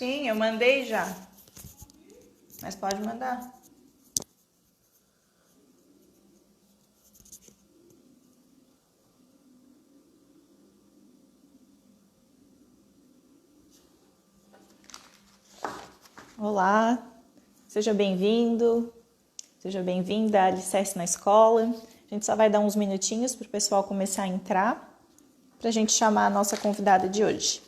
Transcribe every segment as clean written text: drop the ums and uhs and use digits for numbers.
Sim, eu mandei já. Mas pode mandar. Olá, seja bem-vindo, seja bem-vinda a Alicerce na Escola. A gente só vai dar uns minutinhos para o pessoal começar a entrar, para a gente chamar a nossa convidada de hoje.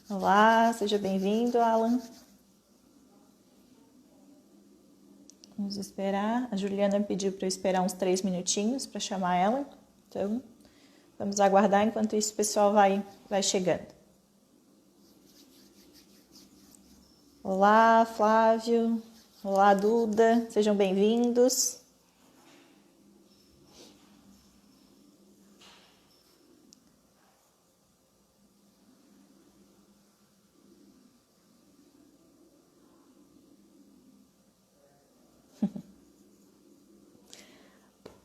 Olá, seja bem-vindo, Alan. Vamos esperar. A Juliana pediu para eu esperar uns 3 minutinhos para chamar ela. Então, vamos aguardar enquanto isso o pessoal vai chegando. Olá, Flávio. Olá, Duda. Sejam bem-vindos.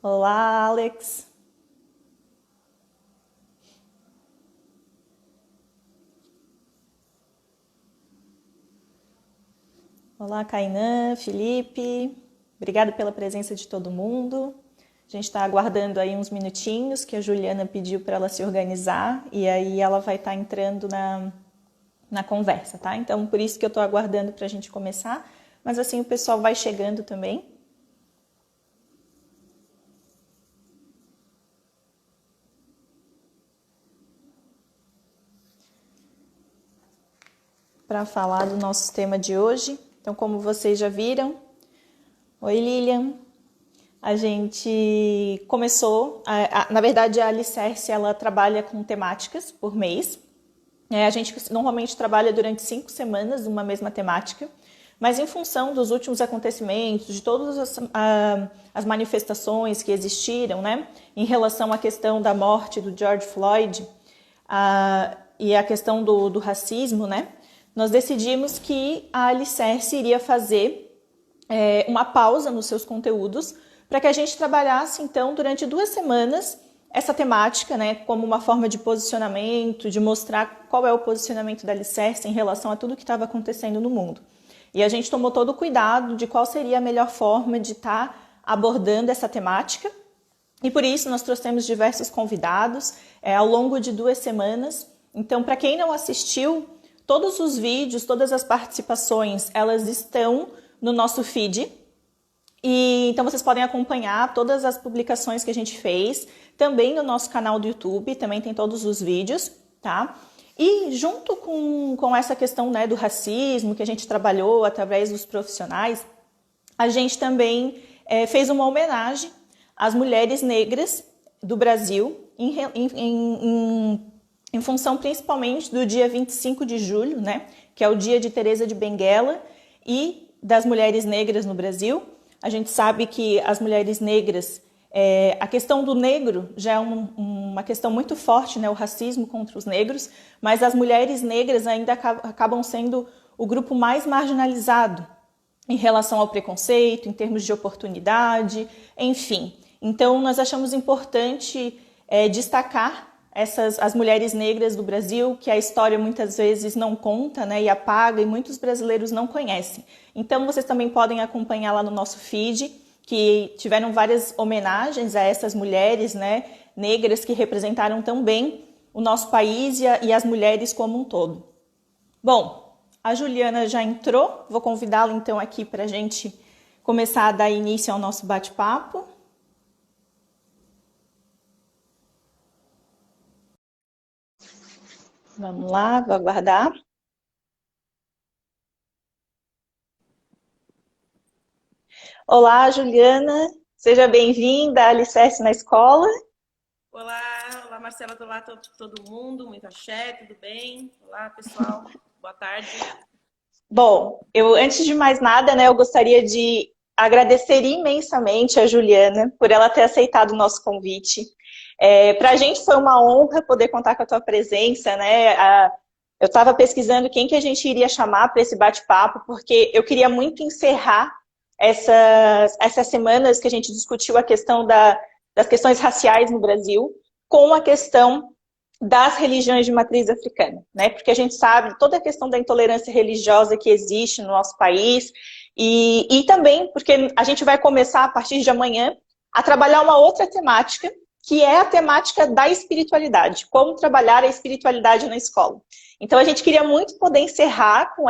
Olá, Alex. Olá, Kainan, Felipe. Obrigada pela presença de todo mundo. A gente está aguardando aí uns minutinhos que a Juliana pediu para ela se organizar e aí ela vai estar entrando na conversa, tá? Então, por isso que eu estou aguardando para a gente começar, mas assim o pessoal vai chegando também. Para falar do nosso tema de hoje. Então, como vocês já viram, oi Lilian, a gente começou, na verdade a Alicerce ela trabalha com temáticas por mês. A gente normalmente trabalha durante 5 semanas uma mesma temática, mas em função dos últimos acontecimentos, de todas as manifestações que existiram, né, em relação à questão da morte do George Floyd e a questão do racismo, né, nós decidimos que a Alicerce iria fazer uma pausa nos seus conteúdos para que a gente trabalhasse, então, durante 2 semanas essa temática, né, como uma forma de posicionamento, de mostrar qual é o posicionamento da Alicerce em relação a tudo que estava acontecendo no mundo. E a gente tomou todo o cuidado de qual seria a melhor forma de estar abordando essa temática. E por isso nós trouxemos diversos convidados ao longo de 2 semanas. Então, para quem não assistiu, todos os vídeos, todas as participações, elas estão no nosso feed. E então vocês podem acompanhar todas as publicações que a gente fez, também no nosso canal do YouTube, também tem todos os vídeos, tá? E junto com essa questão, né, do racismo que a gente trabalhou através dos profissionais, a gente também fez uma homenagem às mulheres negras do Brasil, em função principalmente do dia 25 de julho, né, que é o dia de Teresa de Benguela e das mulheres negras no Brasil. A gente sabe que as mulheres negras, a questão do negro já é uma questão muito forte, né, o racismo contra os negros, mas as mulheres negras ainda acabam sendo o grupo mais marginalizado em relação ao preconceito, em termos de oportunidade, enfim. Então, nós achamos importante destacar as mulheres negras do Brasil, que a história muitas vezes não conta, né, e apaga, e muitos brasileiros não conhecem. Então, vocês também podem acompanhar lá no nosso feed, que tiveram várias homenagens a essas mulheres, né, negras que representaram tão bem o nosso país e as mulheres como um todo. Bom, a Juliana já entrou, vou convidá-la então aqui para a gente começar a dar início ao nosso bate-papo. Vamos lá, vou aguardar. Olá, Juliana. Seja bem-vinda a Alicerce na Escola. Olá, Marcela, olá todo mundo, muito axé, tudo bem? Olá, pessoal, boa tarde. Bom, antes de mais nada, né, eu gostaria de agradecer imensamente a Juliana por ela ter aceitado o nosso convite. Para a gente foi uma honra poder contar com a tua presença, né? Eu estava pesquisando quem que a gente iria chamar para esse bate-papo, porque eu queria muito encerrar essas semanas que a gente discutiu a questão das questões raciais no Brasil com a questão das religiões de matriz africana, né? Porque a gente sabe toda a questão da intolerância religiosa que existe no nosso país e também porque a gente vai começar a partir de amanhã a trabalhar uma outra temática, que é a temática da espiritualidade, como trabalhar a espiritualidade na escola. Então a gente queria muito poder encerrar com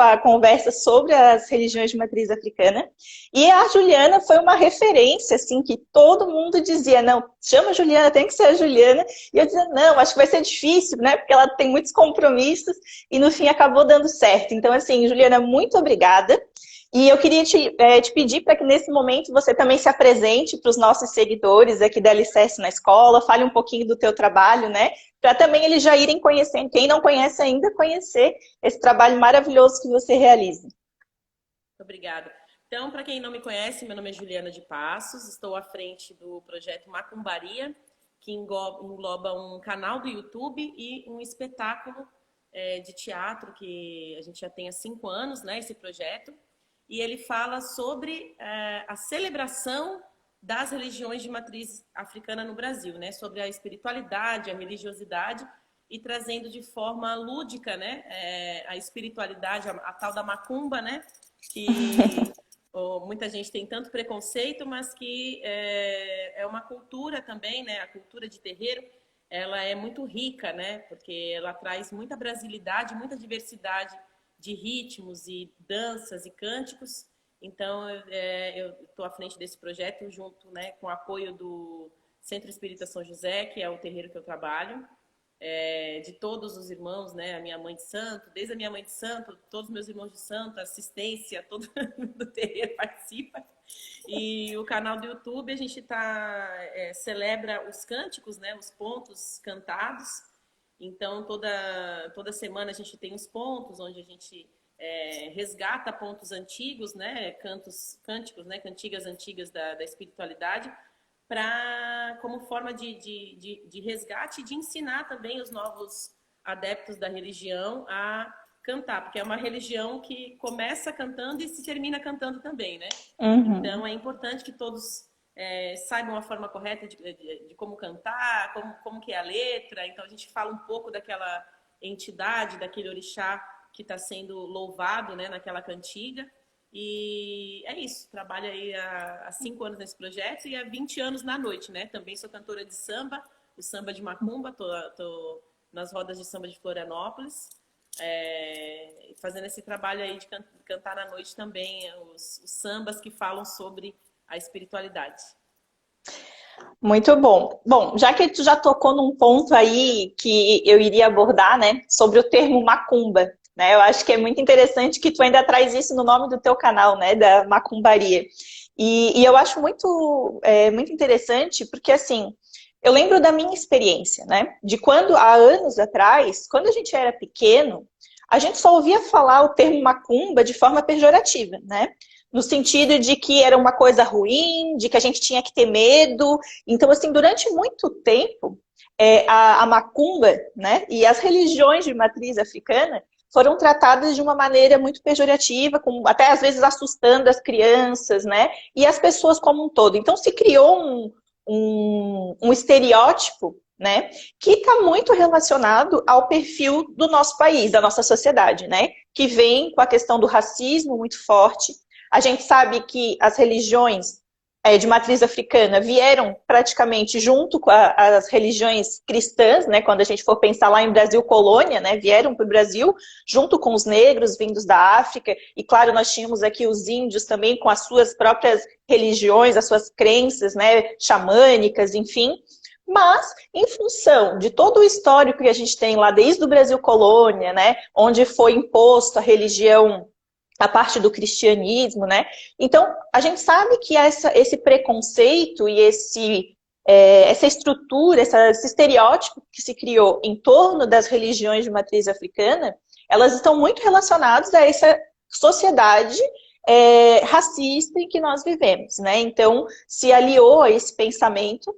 a conversa sobre as religiões de matriz africana. E a Juliana foi uma referência, assim, que todo mundo dizia, não, chama a Juliana, tem que ser a Juliana. E eu dizia, não, acho que vai ser difícil, né? Porque ela tem muitos compromissos e no fim acabou dando certo. Então, assim, Juliana, muito obrigada. E eu queria te pedir para que nesse momento você também se apresente para os nossos seguidores aqui da Alicerce na Escola, fale um pouquinho do teu trabalho, né? Para também eles já irem conhecendo, quem não conhece ainda, conhecer esse trabalho maravilhoso que você realiza. Obrigada. Então, para quem não me conhece, meu nome é Juliana de Passos, estou à frente do projeto Macumbaria, que engloba um canal do YouTube e um espetáculo de teatro que a gente já tem há 5 anos, né, esse projeto. E ele fala sobre a celebração das religiões de matriz africana no Brasil, né? Sobre a espiritualidade, a religiosidade e trazendo de forma lúdica, né? A espiritualidade, a tal da macumba, né? Que muita gente tem tanto preconceito, mas que é uma cultura também, né? A cultura de terreiro, ela é muito rica, né? Porque ela traz muita brasilidade, muita diversidade de ritmos e danças e cânticos. Então, eu estou à frente desse projeto junto, né, com o apoio do Centro Espírita São José, que é o terreiro que eu trabalho, de todos os irmãos, né, a minha mãe de santo, desde a minha mãe de santo, todos os meus irmãos de santo, assistência, todo do terreiro participa. E o canal do YouTube, a gente celebra os cânticos, né, os pontos cantados. Então, toda semana a gente tem os pontos, onde a gente resgata pontos antigos, né? Cânticos, né? Cantigas antigas da espiritualidade, como forma de resgate e de ensinar também os novos adeptos da religião a cantar, porque é uma religião que começa cantando e se termina cantando também, né? Uhum. Então, é importante que todos saibam a forma correta de como cantar, como que é a letra. Então a gente fala um pouco daquela entidade, daquele orixá que está sendo louvado, né, naquela cantiga. E é isso, trabalho aí há 5 anos nesse projeto e há 20 anos na noite, né? Também sou cantora de samba, o samba de macumba, tô nas rodas de samba de Florianópolis, fazendo esse trabalho aí de cantar na noite também os sambas que falam sobre a espiritualidade. Muito bom. Bom, já que tu já tocou num ponto aí que eu iria abordar, né, sobre o termo macumba, né, eu acho que é muito interessante que tu ainda traz isso no nome do teu canal, né, da macumbaria. E eu acho muito interessante porque, assim, eu lembro da minha experiência, né, de quando, há anos atrás, quando a gente era pequeno, a gente só ouvia falar o termo macumba de forma pejorativa, né? No sentido de que era uma coisa ruim, de que a gente tinha que ter medo. Então, assim, durante muito tempo, a macumba, né, e as religiões de matriz africana foram tratadas de uma maneira muito pejorativa, até às vezes assustando as crianças, né, e as pessoas como um todo. Então, se criou um estereótipo, né, que está muito relacionado ao perfil do nosso país, da nossa sociedade, né, que vem com a questão do racismo muito forte. A gente sabe que as religiões de matriz africana vieram praticamente junto com as religiões cristãs, né? Quando a gente for pensar lá em Brasil colônia, né? Vieram para o Brasil junto com os negros vindos da África. E claro, nós tínhamos aqui os índios também com as suas próprias religiões, as suas crenças, né? Xamânicas, enfim. Mas, em função de todo o histórico que a gente tem lá desde o Brasil colônia, né? Onde foi imposto a religião a parte do cristianismo, né? Então, a gente sabe que esse preconceito e essa estrutura, esse estereótipo que se criou em torno das religiões de matriz africana, elas estão muito relacionadas a essa sociedade racista em que nós vivemos, né? Então, se aliou a esse pensamento.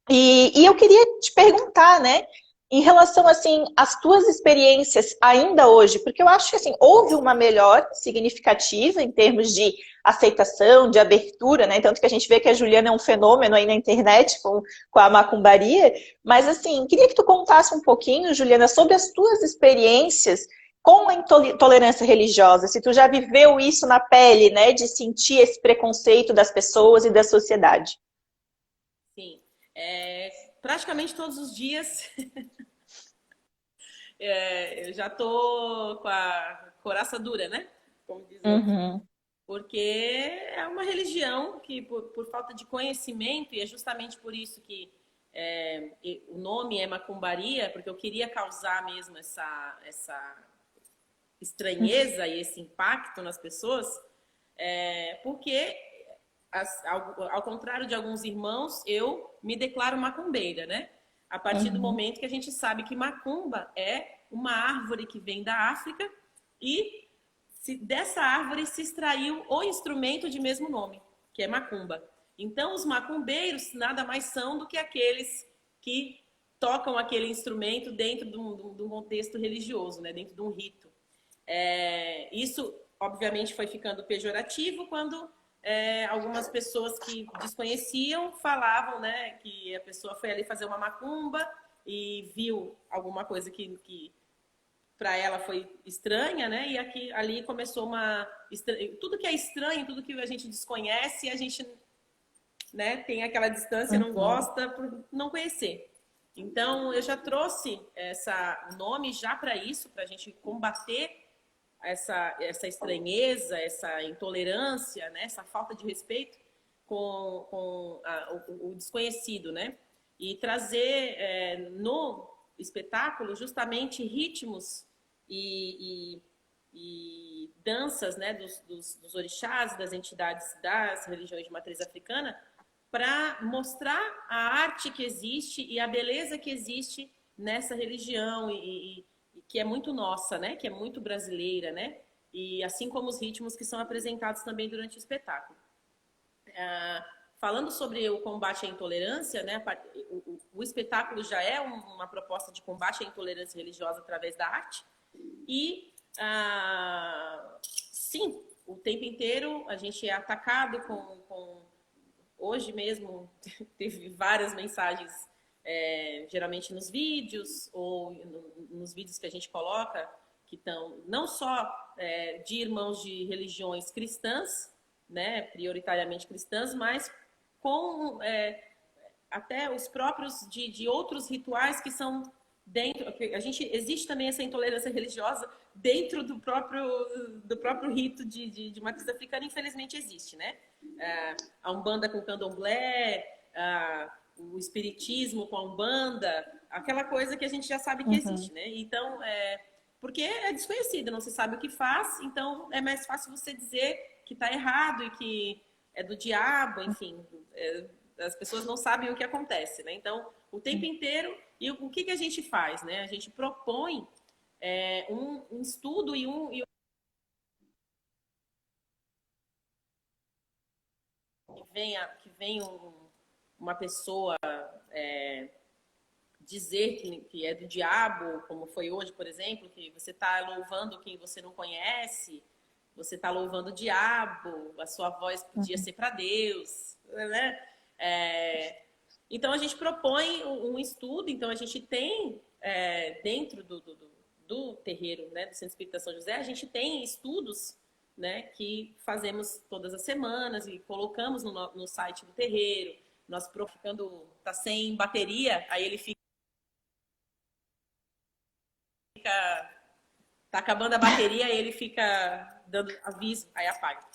E eu queria te perguntar, né? Em relação, assim, às tuas experiências ainda hoje, porque eu acho que, assim, houve uma melhora significativa em termos de aceitação, de abertura, né? Tanto que a gente vê que a Juliana é um fenômeno aí na internet com a macumbaria. Mas, assim, queria que tu contasse um pouquinho, Juliana, sobre as tuas experiências com a intolerância religiosa. Se tu já viveu isso na pele, né? De sentir esse preconceito das pessoas e da sociedade. Sim. Praticamente todos os dias eu já tô com a coraça dura, né? Como diz o outro. Uhum. Porque é uma religião que, por falta de conhecimento, e é justamente por isso que o nome é macumbaria, porque eu queria causar mesmo essa estranheza e esse impacto nas pessoas, porque, ao contrário de alguns irmãos, eu me declaro macumbeira, né? A partir do Uhum. momento que a gente sabe que macumba é uma árvore que vem da África e dessa árvore se extraiu o instrumento de mesmo nome, que é macumba. Então, os macumbeiros nada mais são do que aqueles que tocam aquele instrumento dentro de um contexto religioso, né? Dentro de um rito. Isso, obviamente, foi ficando pejorativo quando algumas pessoas que desconheciam falavam, né, que a pessoa foi ali fazer uma macumba e viu alguma coisa que para ela foi estranha, né? E ali começou tudo que é estranho, tudo que a gente desconhece, a gente, né, tem aquela distância, não Uhum. gosta por não conhecer. Então, eu já trouxe o nome já para isso, para a gente combater essa estranheza, essa intolerância, né? Essa falta de respeito com o desconhecido, né? E trazer no espetáculo justamente ritmos e danças, né, dos orixás, das entidades das religiões de matriz africana, para mostrar a arte que existe e a beleza que existe nessa religião e que é muito nossa, né, que é muito brasileira, né, e assim como os ritmos que são apresentados também durante o espetáculo. Falando sobre o combate à intolerância, né, o espetáculo já é uma proposta de combate à intolerância religiosa através da arte. E, sim, o tempo inteiro a gente é atacado hoje mesmo teve várias mensagens, geralmente nos vídeos ou nos vídeos que a gente coloca, que estão não só de irmãos de religiões cristãs, né, prioritariamente cristãs, mas com até os próprios de outros rituais que são dentro. Existe também essa intolerância religiosa dentro do próprio rito de matriz africana, infelizmente existe, né? A Umbanda com Candomblé, o espiritismo com a Umbanda, aquela coisa que a gente já sabe que Uhum. existe, né? Então, porque é desconhecido, não se sabe o que faz, então é mais fácil você dizer que está errado e que é do diabo, enfim. As pessoas não sabem o que acontece, né? Então, o tempo inteiro, e o que a gente faz, né? A gente propõe um estudo que venha uma pessoa dizer que é do diabo, como foi hoje, por exemplo, que você está louvando quem você não conhece, você está louvando o diabo, a sua voz podia Uhum. ser para Deus, né? Então a gente propõe um estudo, então a gente tem dentro do terreiro, né, do Centro Espírita São José, a gente tem estudos, né, que fazemos todas as semanas e colocamos no site do terreiro. Nosso prof ficando tá sem bateria, aí ele fica tá acabando a bateria e ele fica dando aviso, aí apaga.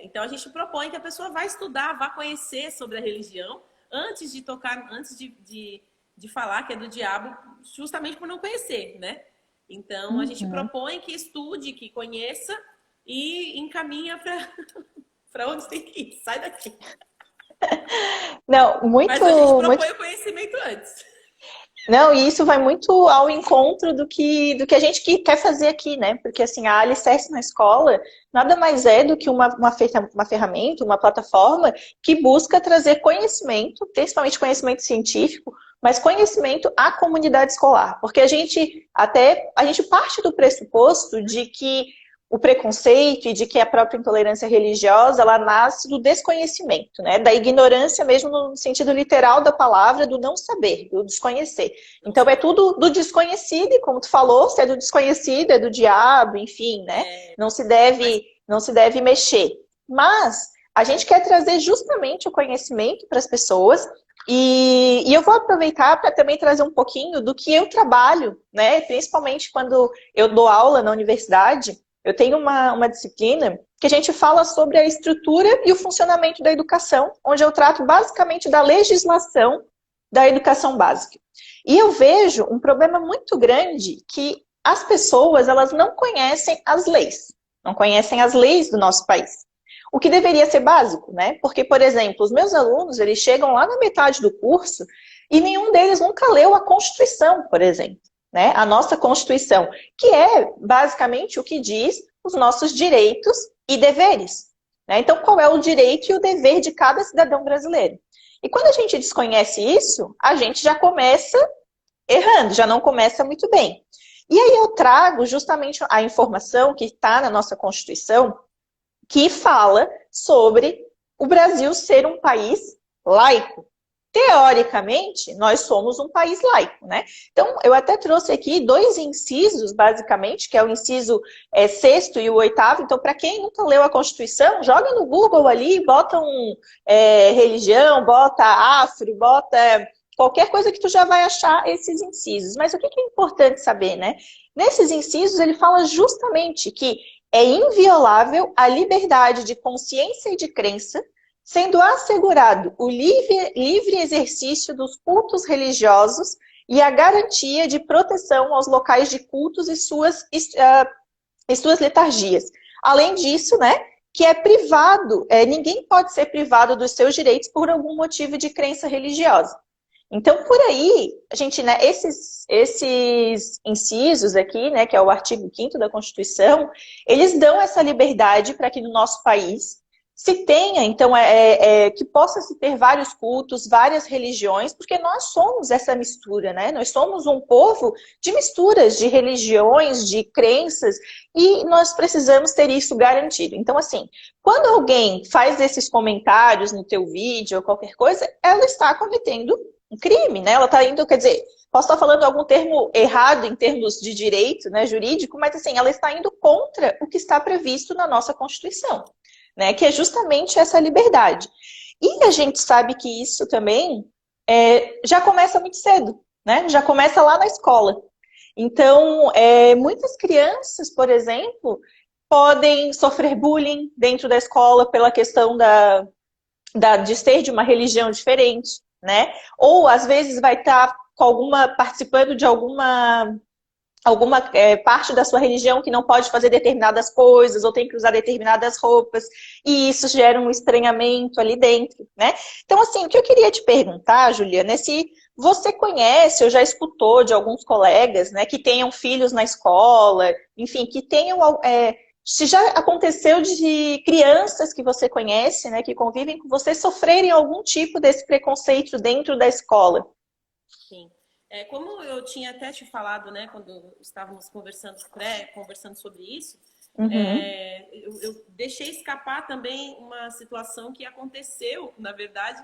Então a gente propõe que a pessoa vá estudar, vá conhecer sobre a religião antes de tocar, antes de falar que é do diabo, justamente por não conhecer, né? Então a gente Uhum. propõe que estude, que conheça e encaminha para onde tem que ir. Sai daqui. Não, Mas a gente muito. propõe o conhecimento antes. Não, e isso vai muito ao encontro do que a gente quer fazer aqui, né? Porque assim, a Alicerce na escola nada mais é do que uma ferramenta, uma plataforma que busca trazer conhecimento, principalmente conhecimento científico, mas conhecimento à comunidade escolar. Porque a gente parte do pressuposto de que o preconceito e de que a própria intolerância religiosa, ela nasce do desconhecimento, né? Da ignorância mesmo no sentido literal da palavra, do não saber, do desconhecer. Então é tudo do desconhecido, e como tu falou, se é do desconhecido, é do diabo, enfim, né? Não se Mas deve mexer. Mas a gente quer trazer justamente o conhecimento para as pessoas e eu vou aproveitar para também trazer um pouquinho do que eu trabalho, né? Principalmente quando eu dou aula na universidade, eu tenho uma disciplina que a gente fala sobre a estrutura e o funcionamento da educação, onde eu trato basicamente da legislação da educação básica. E eu vejo um problema muito grande que as pessoas, elas não conhecem as leis, não conhecem as leis do nosso país. O que deveria ser básico, né? Porque, por exemplo, os meus alunos, eles chegam lá na metade do curso e nenhum deles nunca leu a Constituição, por exemplo, né? A nossa Constituição, que é basicamente o que diz os nossos direitos e deveres, né? Então, qual é o direito e o dever de cada cidadão brasileiro? E quando a gente desconhece isso, a gente já começa errando, já não começa muito bem. E aí eu trago justamente a informação que está na nossa Constituição, que fala sobre o Brasil ser um país laico. Teoricamente, nós somos um país laico, né? Então, eu até trouxe aqui dois incisos, basicamente, que é o inciso sexto e o oitavo. Então, para quem nunca leu a Constituição, joga no Google ali, bota religião, bota afro, bota qualquer coisa que tu já vai achar esses incisos. Mas o que é importante saber, né? Nesses incisos, ele fala justamente que é inviolável a liberdade de consciência e de crença, sendo assegurado o livre exercício dos cultos religiosos e a garantia de proteção aos locais de cultos e suas letargias. Além disso, né, que é privado, ninguém pode ser privado dos seus direitos por algum motivo de crença religiosa. Então, por aí, a gente, né, esses incisos aqui, né, que é o artigo 5º da Constituição, eles dão essa liberdade para que no nosso país se tenha, então, que possa se ter vários cultos, várias religiões, porque nós somos essa mistura, né? Nós somos um povo de misturas, de religiões, de crenças, e nós precisamos ter isso garantido. Então, assim, quando alguém faz esses comentários no teu vídeo ou qualquer coisa, ela está cometendo um crime, né? Ela está indo, quer dizer, posso estar falando algum termo errado em termos de direito, né, jurídico, mas assim, ela está indo contra o que está previsto na nossa Constituição, né? Que é justamente essa liberdade. E a gente sabe que isso também já começa muito cedo, né? Já começa lá na escola. Então, muitas crianças, por exemplo, podem sofrer bullying dentro da escola pela questão de ser de uma religião diferente, né? Ou às vezes vai estar participando de alguma parte da sua religião que não pode fazer determinadas coisas ou tem que usar determinadas roupas, e isso gera um estranhamento ali dentro, né? Então, assim, o que eu queria te perguntar, Juliana, é se você conhece ou já escutou de alguns colegas, né, que tenham filhos na escola, enfim, que tenham se já aconteceu de crianças que você conhece, né, que convivem com você, sofrerem algum tipo desse preconceito dentro da escola. Sim. Como eu tinha até te falado, né, quando estávamos conversando sobre isso, Uhum. eu deixei escapar também uma situação que aconteceu, na verdade,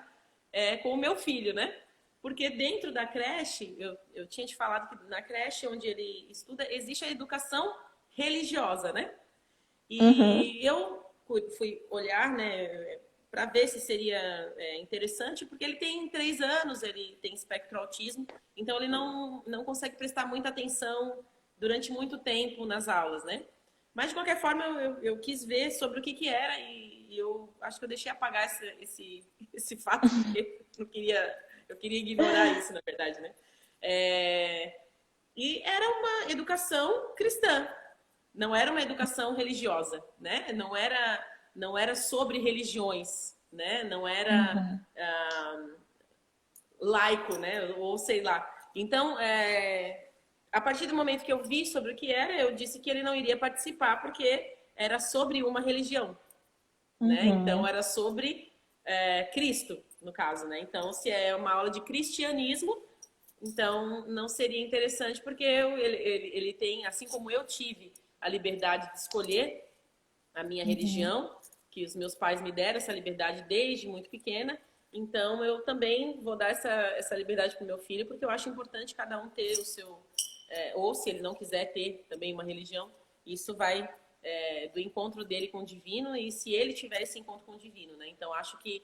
com o meu filho, né? Porque dentro da creche, eu tinha te falado que na creche onde ele estuda, existe a educação religiosa, né? Uhum. E eu fui olhar, né, para ver se seria interessante, porque ele tem 3 anos, ele tem espectro autismo, então ele não consegue prestar muita atenção durante muito tempo nas aulas, né? Mas, de qualquer forma, eu quis ver sobre o que era e eu acho que eu deixei apagar esse fato, porque eu queria ignorar isso, na verdade, né? E era uma educação cristã. não era uma educação religiosa, né? Não era sobre religiões, né? Não era laico, né? Ou sei lá. Então, a partir do momento que eu vi sobre o que era, eu disse que ele não iria participar porque era sobre uma religião, né? Então, era sobre Cristo, no caso, né? Então, se é uma aula de cristianismo, então não seria interessante porque ele tem, assim como eu tive a liberdade de escolher a minha religião, que os meus pais me deram essa liberdade desde muito pequena, então eu também vou dar essa liberdade para o meu filho, porque eu acho importante cada um ter o seu, ou se ele não quiser ter também uma religião, isso vai do encontro dele com o divino, e se ele tiver esse encontro com o divino, né? Então acho que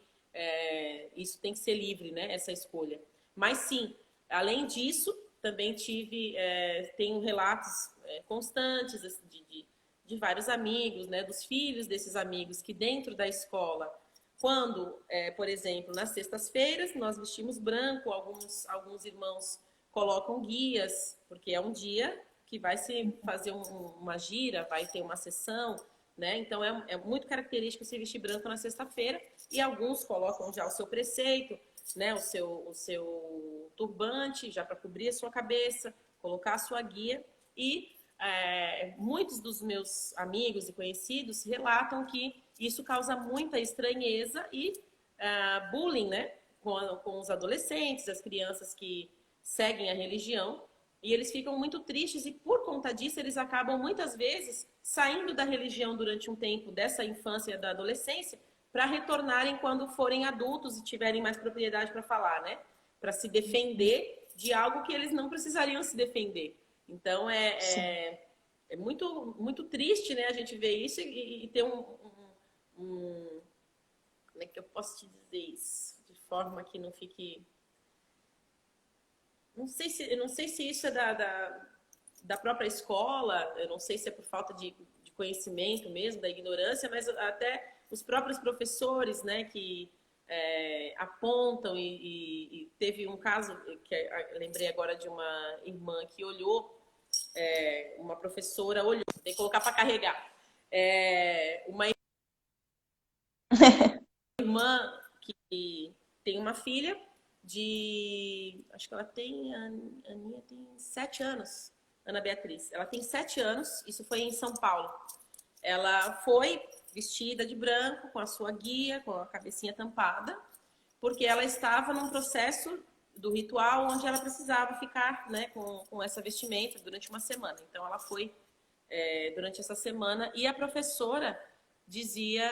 isso tem que ser livre, né? Essa escolha. Mas sim, além disso, também tenho relatos constantes de vários amigos, né? Dos filhos desses amigos que dentro da escola, quando, por exemplo, nas sextas-feiras, nós vestimos branco, alguns irmãos colocam guias, porque é um dia que vai se fazer uma gira, vai ter uma sessão, né? Então é muito característico se vestir branco na sexta-feira, e alguns colocam já o seu preceito, né? O seu turbante, já para cobrir a sua cabeça, colocar a sua guia, e muitos dos meus amigos e conhecidos relatam que isso causa muita estranheza e bullying, né? Com os adolescentes, as crianças que seguem a religião, e eles ficam muito tristes, e por conta disso eles acabam muitas vezes saindo da religião durante um tempo dessa infância e da adolescência para retornarem quando forem adultos e tiverem mais propriedade para falar, né? Para se defender de algo que eles não precisariam se defender. Então é muito, muito triste, né, a gente ver isso e ter como é que eu posso te dizer isso? De forma que não fique... Eu não sei se isso é da própria escola, eu não sei se é por falta de conhecimento mesmo, da ignorância, mas até os próprios professores, né, que apontam, e teve um caso que eu lembrei agora de uma irmã que olhou, uma professora olhou, tem que colocar para carregar, uma irmã que tem uma filha acho que ela tem, a Aninha tem 7 anos, Ana Beatriz, ela tem 7 anos, isso foi em São Paulo. Ela foi vestida de branco, com a sua guia, com a cabecinha tampada, porque ela estava num processo do ritual onde ela precisava ficar, né, com essa vestimenta durante uma semana. Então ela foi durante essa semana, e a professora dizia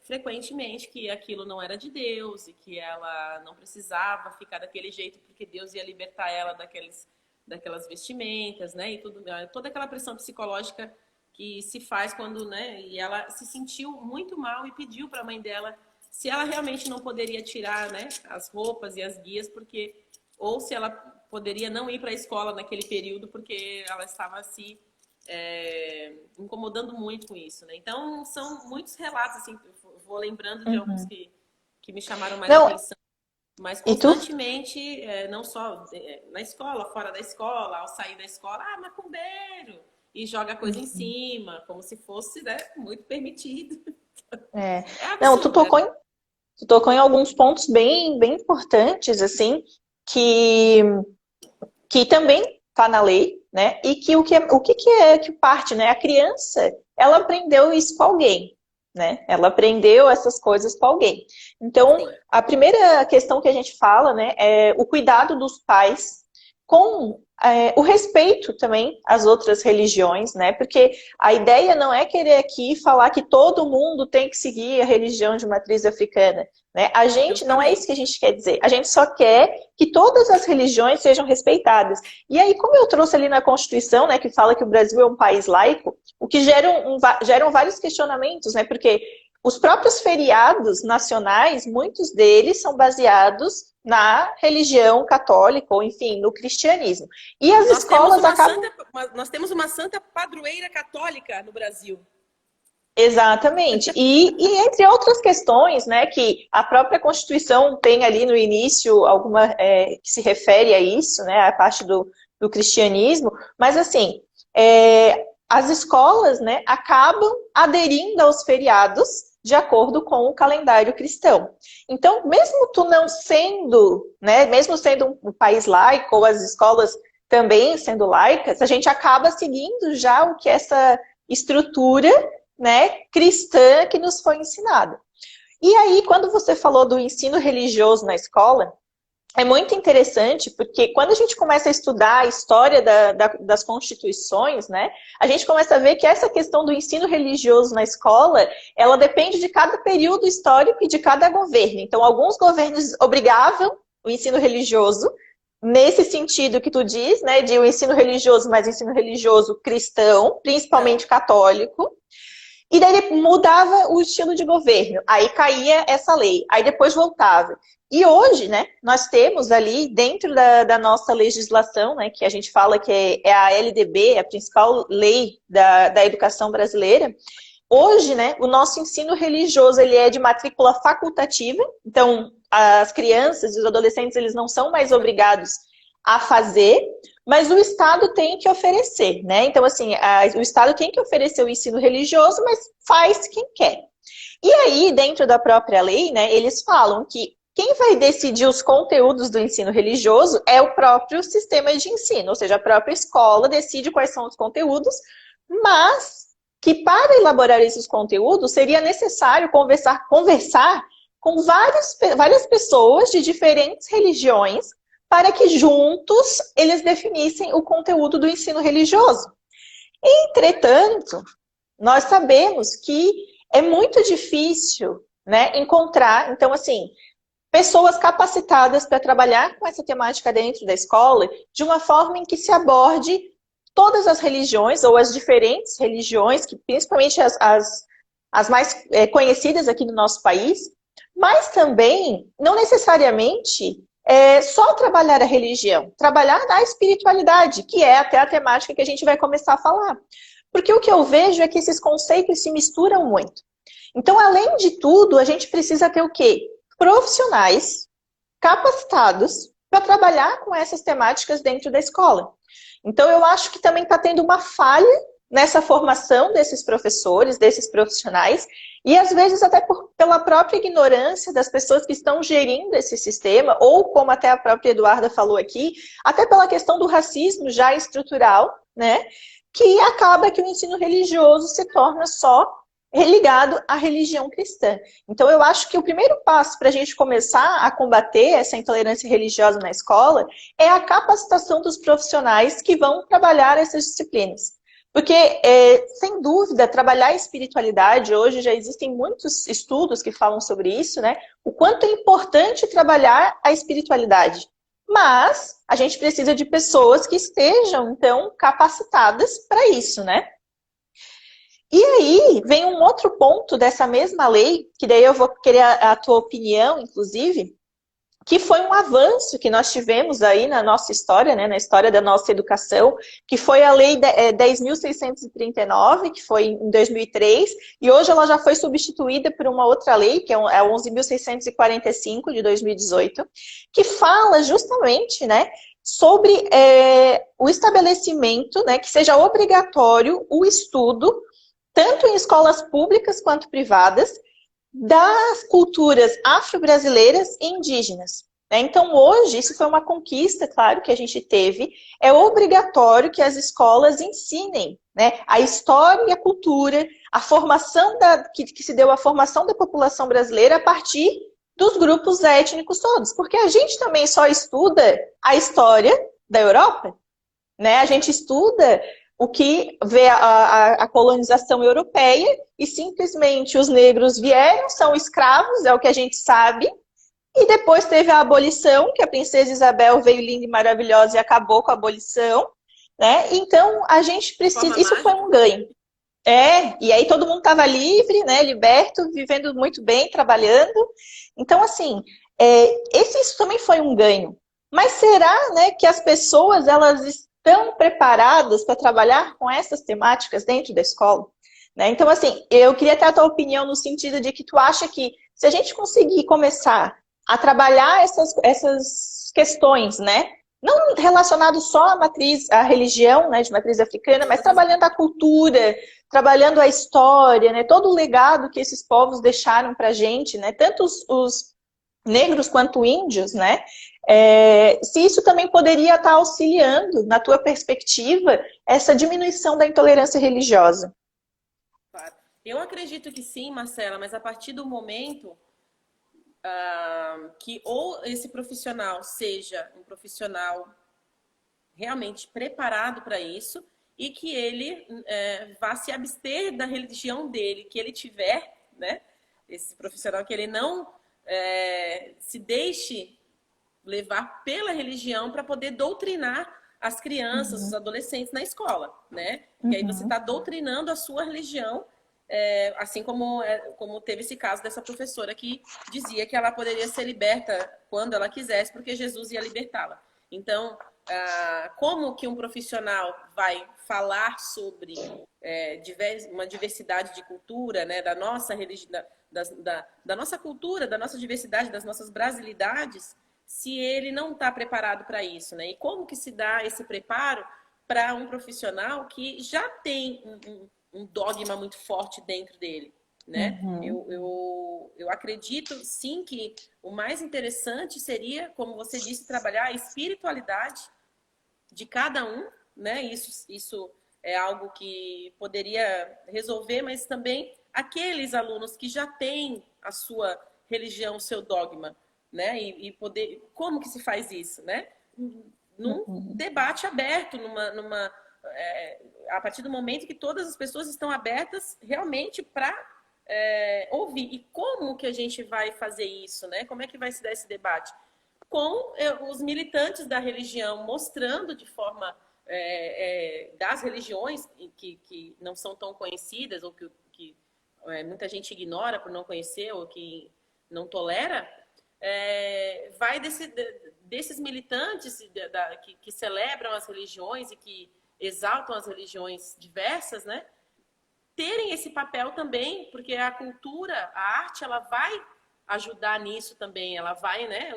frequentemente que aquilo não era de Deus e que ela não precisava ficar daquele jeito porque Deus ia libertar ela daquelas vestimentas, né? E toda aquela pressão psicológica que se faz quando, né? E ela se sentiu muito mal e pediu para a mãe dela se ela realmente não poderia tirar, né, as roupas e as guias, ou se ela poderia não ir para a escola naquele período porque ela estava se incomodando muito com isso, né? Então são muitos relatos, assim, vou lembrando de alguns que me chamaram mais atenção, mas constantemente, não só na escola, fora da escola, ao sair da escola, macumbeiro, e joga coisa em cima, como se fosse, né, muito permitido. Absurdo, não, tu tocou em alguns pontos bem, bem importantes, assim, que também está na lei, né? E que o que é que parte, né? A criança, ela aprendeu isso com alguém, né? Ela aprendeu essas coisas com alguém. Então, a primeira questão que a gente fala, né, é o cuidado dos pais com o respeito também às outras religiões, né? Porque a ideia não é querer aqui falar que todo mundo tem que seguir a religião de matriz africana, né? A gente não é isso que a gente quer dizer. A gente só quer que todas as religiões sejam respeitadas. E aí, como eu trouxe ali na Constituição, né, que fala que o Brasil é um país laico, o que geram vários questionamentos, né? Porque os próprios feriados nacionais, muitos deles são baseados na religião católica, ou enfim, no cristianismo. E as escolas acabam... Nós temos uma santa padroeira católica no Brasil. Exatamente. E entre outras questões, né, que a própria Constituição tem ali no início alguma que se refere a isso, né, a parte do cristianismo, mas assim, as escolas, né, acabam aderindo aos feriados de acordo com o calendário cristão. Então, mesmo tu não sendo, né, mesmo sendo um país laico, ou as escolas também sendo laicas, a gente acaba seguindo já o que essa estrutura, né, cristã que nos foi ensinada. E aí, quando você falou do ensino religioso na escola, é muito interessante, porque quando a gente começa a estudar a história das constituições, né, a gente começa a ver que essa questão do ensino religioso na escola, ela depende de cada período histórico e de cada governo. Então, alguns governos obrigavam o ensino religioso, nesse sentido que tu diz, né, de o ensino religioso, mas ensino religioso cristão, principalmente católico. E daí ele mudava o estilo de governo, aí caía essa lei, aí depois voltava. E hoje, né, nós temos ali, dentro da nossa legislação, né, que a gente fala que é a LDB, a principal lei da educação brasileira, hoje, né, o nosso ensino religioso ele é de matrícula facultativa, então as crianças e os adolescentes eles não são mais obrigados a fazer, mas o Estado tem que oferecer, né? Então, assim, o Estado tem que oferecer o ensino religioso, mas faz quem quer. E aí, dentro da própria lei, né, eles falam que quem vai decidir os conteúdos do ensino religioso é o próprio sistema de ensino, ou seja, a própria escola decide quais são os conteúdos, mas que para elaborar esses conteúdos seria necessário conversar com várias pessoas de diferentes religiões para que juntos eles definissem o conteúdo do ensino religioso. Entretanto, nós sabemos que é muito difícil, né, encontrar, então assim, pessoas capacitadas para trabalhar com essa temática dentro da escola de uma forma em que se aborde todas as religiões ou as diferentes religiões, que principalmente as mais conhecidas aqui no nosso país, mas também, não necessariamente, só trabalhar a religião, trabalhar a espiritualidade, que é até a temática que a gente vai começar a falar. Porque o que eu vejo é que esses conceitos se misturam muito. Então, além de tudo, a gente precisa ter o quê? Profissionais capacitados para trabalhar com essas temáticas dentro da escola. Então, eu acho que também está tendo uma falha nessa formação desses professores, desses profissionais, e às vezes até pela própria ignorância das pessoas que estão gerindo esse sistema, ou como até a própria Eduarda falou aqui, até pela questão do racismo já estrutural, né, que acaba que o ensino religioso se torna só ligado à religião cristã. Então eu acho que o primeiro passo para a gente começar a combater essa intolerância religiosa na escola é a capacitação dos profissionais que vão trabalhar essas disciplinas. Porque, sem dúvida, trabalhar a espiritualidade, hoje já existem muitos estudos que falam sobre isso, né? O quanto é importante trabalhar a espiritualidade. Mas a gente precisa de pessoas que estejam, então, capacitadas para isso, né? E aí vem um outro ponto dessa mesma lei, que daí eu vou querer a tua opinião, inclusive, que foi um avanço que nós tivemos aí na nossa história, né, na história da nossa educação, que foi a Lei 10.639, que foi em 2003, e hoje ela já foi substituída por uma outra lei, que é a 11.645, de 2018, que fala justamente, né, sobre o estabelecimento, né, que seja obrigatório o estudo, tanto em escolas públicas quanto privadas, das culturas afro-brasileiras e indígenas. Então, hoje, isso foi uma conquista, claro, que a gente teve. É obrigatório que as escolas ensinem, né, a história e a cultura, a formação que se deu à formação da população brasileira a partir dos grupos étnicos todos. Porque a gente também só estuda a história da Europa, né? A gente estuda o que vê a colonização europeia e simplesmente os negros vieram, são escravos, é o que a gente sabe, e depois teve a abolição, que a princesa Isabel veio linda e maravilhosa e acabou com a abolição, né? Então, a gente precisa... Isso foi um ganho. E aí todo mundo estava livre, né, liberto, vivendo muito bem, trabalhando. Então, assim, isso também foi um ganho. Mas será, né, que as pessoas, elas estão preparadas para trabalhar com essas temáticas dentro da escola? Né? Então, assim, eu queria ter a tua opinião no sentido de que tu acha que se a gente conseguir começar a trabalhar essas questões, né, não relacionado só à matriz, à religião, né, de matriz africana, mas trabalhando a cultura, trabalhando a história, né, todo o legado que esses povos deixaram para a gente, né, tanto os negros quanto índios, né, se isso também poderia estar auxiliando, na tua perspectiva, essa diminuição da intolerância religiosa. Claro. Eu acredito que sim, Marcela, mas a partir do momento que ou esse profissional seja um profissional realmente preparado para isso e que ele vá se abster da religião dele, que ele tiver, né? Esse profissional que ele não se deixe levar pela religião para poder doutrinar as crianças, os adolescentes na escola, né? E aí você está doutrinando a sua religião, assim como teve esse caso dessa professora que dizia que ela poderia ser liberta quando ela quisesse, porque Jesus ia libertá-la. Então, como que um profissional vai falar sobre uma diversidade de cultura, né, da nossa religião, da nossa cultura, da nossa diversidade, das nossas brasilidades, se ele não está preparado para isso, né? E como que se dá esse preparo para um profissional que já tem um dogma muito forte dentro dele, né? Eu acredito, sim, que o mais interessante seria, como você disse, trabalhar a espiritualidade de cada um, né? Isso é algo que poderia resolver, mas também aqueles alunos que já têm a sua religião, o seu dogma, né? E poder, como que se faz isso, né? Num debate aberto, a partir do momento que todas as pessoas estão abertas realmente para ouvir. E como que a gente vai fazer isso, né? Como é que vai se dar esse debate? Com os militantes da religião mostrando de forma das religiões que não são tão conhecidas ou que muita gente ignora por não conhecer ou que não tolera, vai desses militantes que celebram as religiões e que exaltam as religiões diversas, né? Terem esse papel também, porque a cultura, a arte, ela vai ajudar nisso também. Ela vai, né?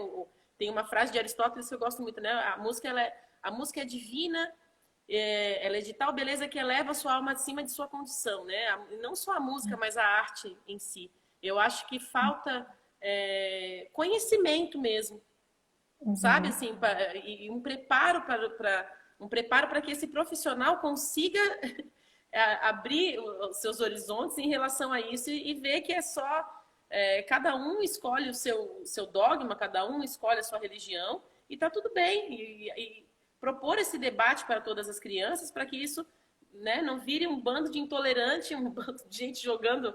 Tem uma frase de Aristóteles que eu gosto muito, né? A música é divina, ela é de tal beleza que eleva a sua alma acima de sua condição, né? Não só a música, mas a arte em si. Eu acho que falta conhecimento mesmo, sabe? Assim, e um preparo para que esse profissional consiga abrir os seus horizontes em relação a isso e ver que é só cada um escolhe o seu dogma, cada um escolhe a sua religião e tá tudo bem. E propor esse debate para todas as crianças para que isso, né, não vire um bando de intolerante, um bando de gente jogando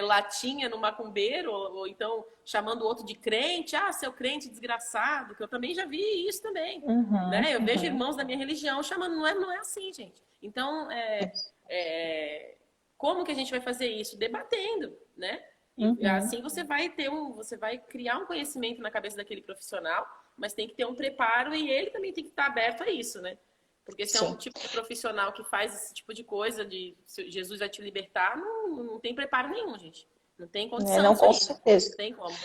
latinha no macumbeiro, ou então chamando o outro de crente, seu crente desgraçado, que eu também já vi isso também. Né? Eu vejo irmãos da minha religião chamando, não é assim, gente. Então, como que a gente vai fazer isso? Debatendo, né? E assim você vai criar um conhecimento na cabeça daquele profissional, mas tem que ter um preparo e ele também tem que estar aberto a isso, né? Porque se é um tipo de profissional que faz esse tipo de coisa, de Jesus vai te libertar, não tem preparo nenhum, gente. Não tem condição. Não, com certeza. Não tem como.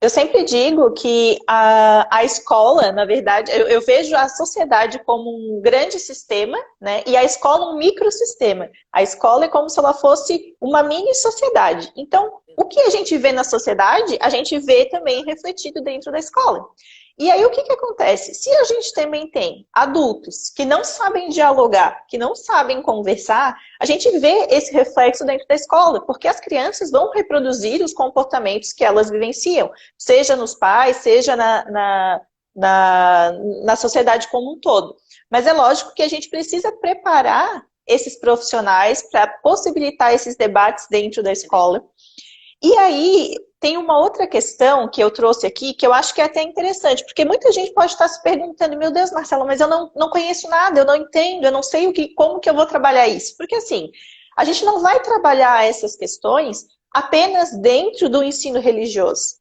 Eu sempre digo que a escola, na verdade, eu vejo a sociedade como um grande sistema, né? E a escola um microsistema. A escola é como se ela fosse uma mini sociedade. Então, o que a gente vê na sociedade, a gente vê também refletido dentro da escola. E aí o que acontece? Se a gente também tem adultos que não sabem dialogar, que não sabem conversar, a gente vê esse reflexo dentro da escola, porque as crianças vão reproduzir os comportamentos que elas vivenciam, seja nos pais, seja na sociedade como um todo. Mas é lógico que a gente precisa preparar esses profissionais para possibilitar esses debates dentro da escola. E aí, tem uma outra questão que eu trouxe aqui, que eu acho que é até interessante, porque muita gente pode estar se perguntando, meu Deus, Marcela, mas eu não conheço nada, eu não entendo, eu não sei como que eu vou trabalhar isso. Porque assim, a gente não vai trabalhar essas questões apenas dentro do ensino religioso.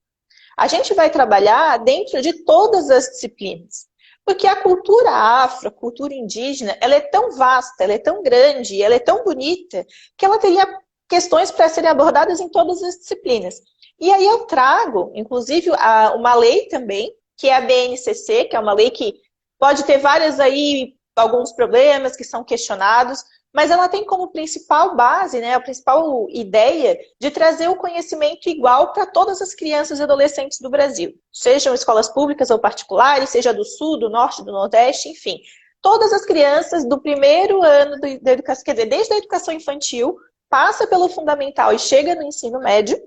A gente vai trabalhar dentro de todas as disciplinas. Porque a cultura afro, a cultura indígena, ela é tão vasta, ela é tão grande, ela é tão bonita, que ela teria questões para serem abordadas em todas as disciplinas. E aí eu trago, inclusive, uma lei também, que é a BNCC, que é uma lei que pode ter várias aí, alguns problemas que são questionados, mas ela tem como principal base, né, a principal ideia de trazer o conhecimento igual para todas as crianças e adolescentes do Brasil, sejam escolas públicas ou particulares, seja do Sul, do Norte, do Nordeste, enfim. Todas as crianças do primeiro ano da educação, quer dizer, desde a educação infantil, passa pelo fundamental e chega no ensino médio,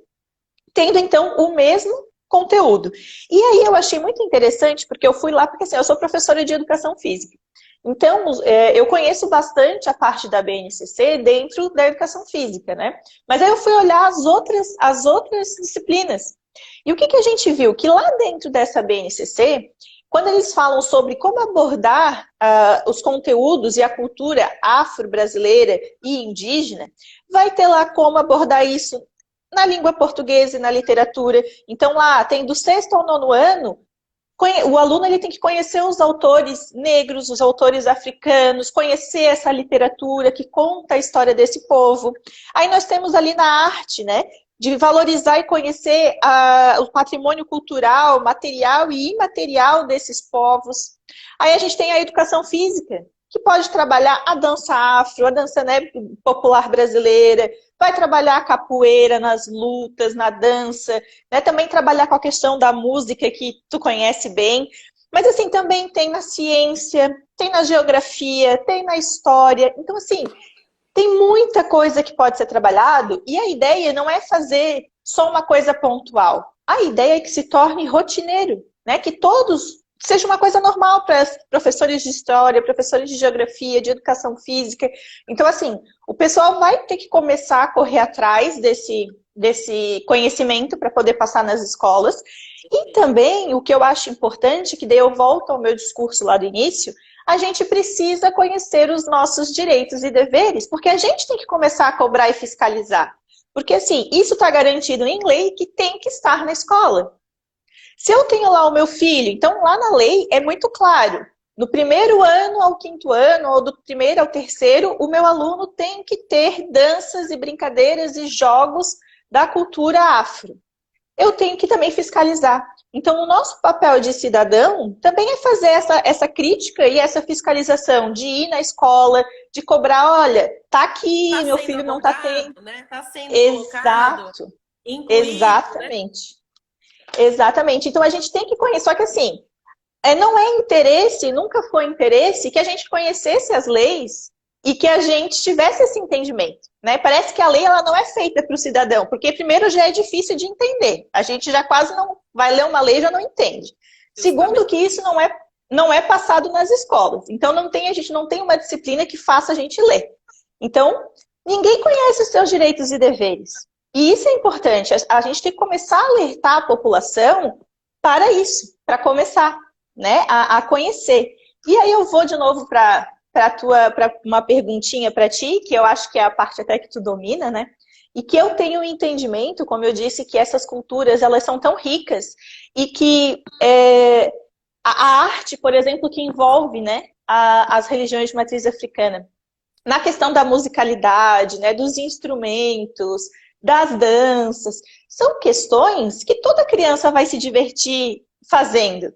tendo então o mesmo conteúdo. E aí eu achei muito interessante, porque eu fui lá, porque assim, eu sou professora de educação física. Então, eu conheço bastante a parte da BNCC dentro da educação física, né? Mas aí eu fui olhar as outras disciplinas. E o que a gente viu? Que lá dentro dessa BNCC, quando eles falam sobre como abordar os conteúdos e a cultura afro-brasileira e indígena, vai ter lá como abordar isso na língua portuguesa e na literatura. Então lá tem do 6º ao 9º ano, o aluno ele tem que conhecer os autores negros, os autores africanos, conhecer essa literatura que conta a história desse povo. Aí nós temos ali na arte, né, de valorizar e conhecer o patrimônio cultural, material e imaterial desses povos. Aí a gente tem a educação física, que pode trabalhar a dança afro, a dança, né, popular brasileira, vai trabalhar a capoeira nas lutas, na dança, né, também trabalhar com a questão da música, que tu conhece bem, mas assim, também tem na ciência, tem na geografia, tem na história, então assim, tem muita coisa que pode ser trabalhado, e a ideia não é fazer só uma coisa pontual, a ideia é que se torne rotineiro, né, que todos seja uma coisa normal para professores de história, professores de geografia, de educação física. Então, assim, o pessoal vai ter que começar a correr atrás desse conhecimento para poder passar nas escolas. E também, o que eu acho importante, que daí eu volto ao meu discurso lá do início, a gente precisa conhecer os nossos direitos e deveres, porque a gente tem que começar a cobrar e fiscalizar. Porque, assim, isso está garantido em lei que tem que estar na escola. Se eu tenho lá o meu filho, então lá na lei é muito claro. No primeiro ano ao 5º ano, ou do primeiro ao 3º, o meu aluno tem que ter danças e brincadeiras e jogos da cultura afro. Eu tenho que também fiscalizar. Então, o nosso papel de cidadão também é fazer essa crítica e essa fiscalização, de ir na escola, de cobrar, olha, tá aqui, meu filho não tá tendo. Né? Tá sendo colocado, Exato, incluído, né? exatamente. Exatamente. Então a gente tem que conhecer, só que assim, não é interesse, nunca foi interesse que a gente conhecesse as leis e que a gente tivesse esse entendimento, né? Parece que a lei ela não é feita para o cidadão, porque primeiro já é difícil de entender. A gente já quase não vai ler uma lei e já não entende. Segundo, que isso não é passado nas escolas. Então a gente não tem uma disciplina que faça a gente ler. Então, ninguém conhece os seus direitos e deveres. E isso é importante, a gente tem que começar a alertar a população para isso, para começar, né, a conhecer. E aí eu vou de novo para uma perguntinha para ti, que eu acho que é a parte até que tu domina, né? E que eu tenho um entendimento, como eu disse, que essas culturas elas são tão ricas e que a arte, por exemplo, que envolve, né, as religiões de matriz africana, na questão da musicalidade, né, dos instrumentos, das danças, são questões que toda criança vai se divertir fazendo.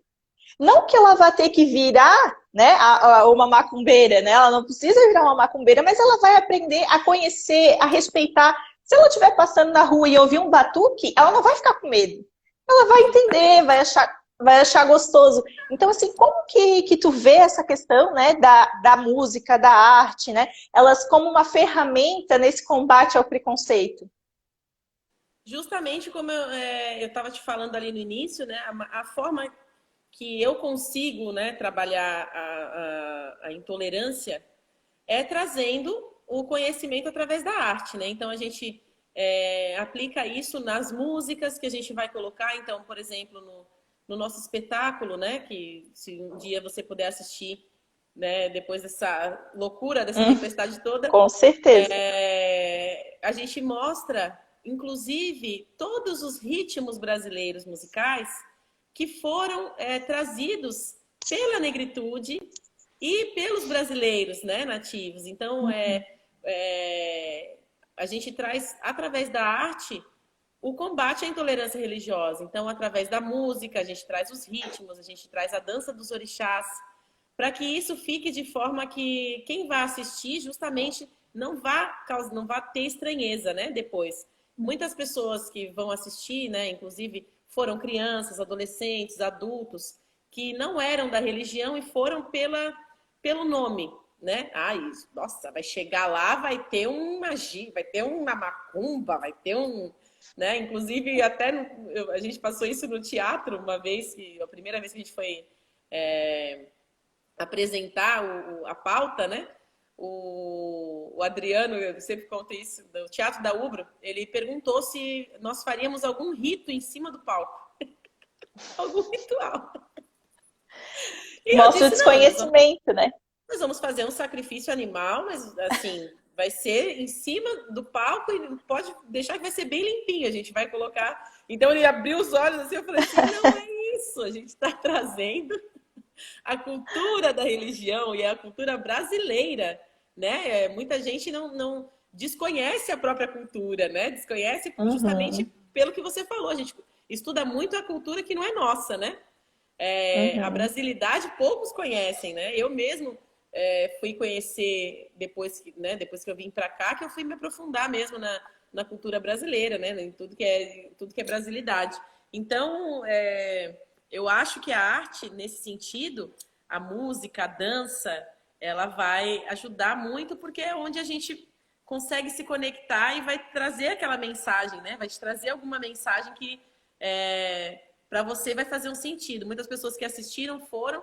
Não que ela vá ter que virar, né, uma macumbeira, né? Ela não precisa virar uma macumbeira, mas ela vai aprender a conhecer, a respeitar. Se ela estiver passando na rua e ouvir um batuque, ela não vai ficar com medo. Ela vai entender, vai achar gostoso. Então, assim, como que tu vê essa questão, né, da música, da arte, né? Elas como uma ferramenta nesse combate ao preconceito? Justamente como eu estava te falando ali no início, né? A forma que eu consigo, né, trabalhar a intolerância é trazendo o conhecimento através da arte, né? Então a gente aplica isso nas músicas que a gente vai colocar. Então, por exemplo, no nosso espetáculo, né? Que se um dia você puder assistir, né? Depois dessa loucura, dessa tempestade toda, com certeza. A gente mostra, inclusive, todos os ritmos brasileiros musicais que foram trazidos pela negritude e pelos brasileiros, né, nativos. Então, a gente traz, através da arte, o combate à intolerância religiosa. Então, através da música, a gente traz os ritmos, a gente traz a dança dos orixás, para que isso fique de forma que quem vai assistir justamente não vá ter estranheza, né, depois. Muitas pessoas que vão assistir, né, inclusive foram crianças, adolescentes, adultos, que não eram da religião e foram pelo nome, né? Ai, nossa, vai chegar lá, vai ter uma magia, vai ter uma macumba, vai ter um, né? Inclusive até a gente passou isso no teatro uma vez, a primeira vez que a gente foi apresentar a pauta, né? O Adriano, eu sempre conto isso, do Teatro da Ubro, ele perguntou se nós faríamos algum rito em cima do palco. Algum ritual. E eu Mostra o disse, não, desconhecimento, né? nós vamos fazer um sacrifício animal, mas assim, vai ser em cima do palco e pode deixar que vai ser bem limpinho, a gente vai colocar. Então ele abriu os olhos assim, eu falei assim, não é isso, a gente está trazendo a cultura da religião e a cultura brasileira, né? Muita gente não desconhece a própria cultura, né? Desconhece justamente pelo que você falou, a gente estuda muito a cultura que não é nossa, né? A brasilidade poucos conhecem, né? Eu mesmo fui conhecer depois que eu vim para cá, que eu fui me aprofundar mesmo na cultura brasileira, né? Em tudo que é brasilidade. Então, eu acho que a arte, nesse sentido, a música, a dança, ela vai ajudar muito, porque é onde a gente consegue se conectar e vai trazer aquela mensagem, né? Vai te trazer alguma mensagem que para você vai fazer um sentido. Muitas pessoas que assistiram foram,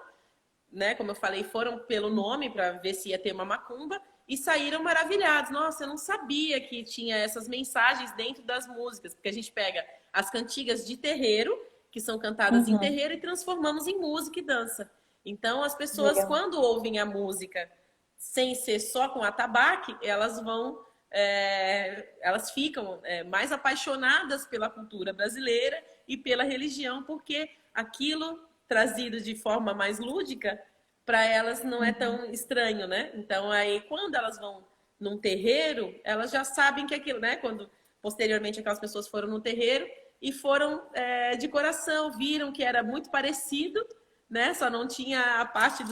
né? Como eu falei, foram pelo nome para ver se ia ter uma macumba e saíram maravilhados. Nossa, eu não sabia que tinha essas mensagens dentro das músicas, porque a gente pega as cantigas de terreiro, que são cantadas em terreiro, e transformamos em música e dança. Então, as pessoas, quando ouvem a música sem ser só com atabaque, elas ficam mais apaixonadas pela cultura brasileira e pela religião, porque aquilo trazido de forma mais lúdica, para elas não é tão estranho, né? Então, aí, quando elas vão num terreiro, elas já sabem que aquilo, né? Quando, posteriormente, aquelas pessoas foram no terreiro e foram de coração, viram que era muito parecido, né? Só não tinha a parte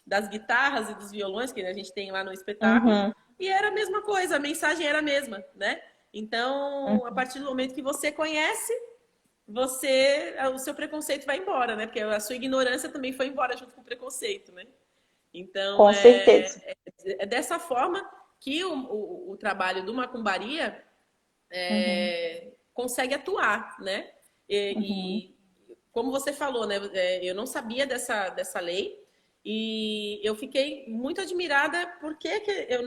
das guitarras e dos violões que a gente tem lá no espetáculo. E era a mesma coisa, a mensagem era a mesma, né? Então, a partir do momento que você conhece, o seu preconceito vai embora, né? Porque a sua ignorância também foi embora junto com o preconceito, né? Então, com certeza. É dessa forma que o trabalho do Macumbaria consegue atuar, né? E como você falou, né? Eu não sabia dessa lei e eu fiquei muito admirada. Por que eu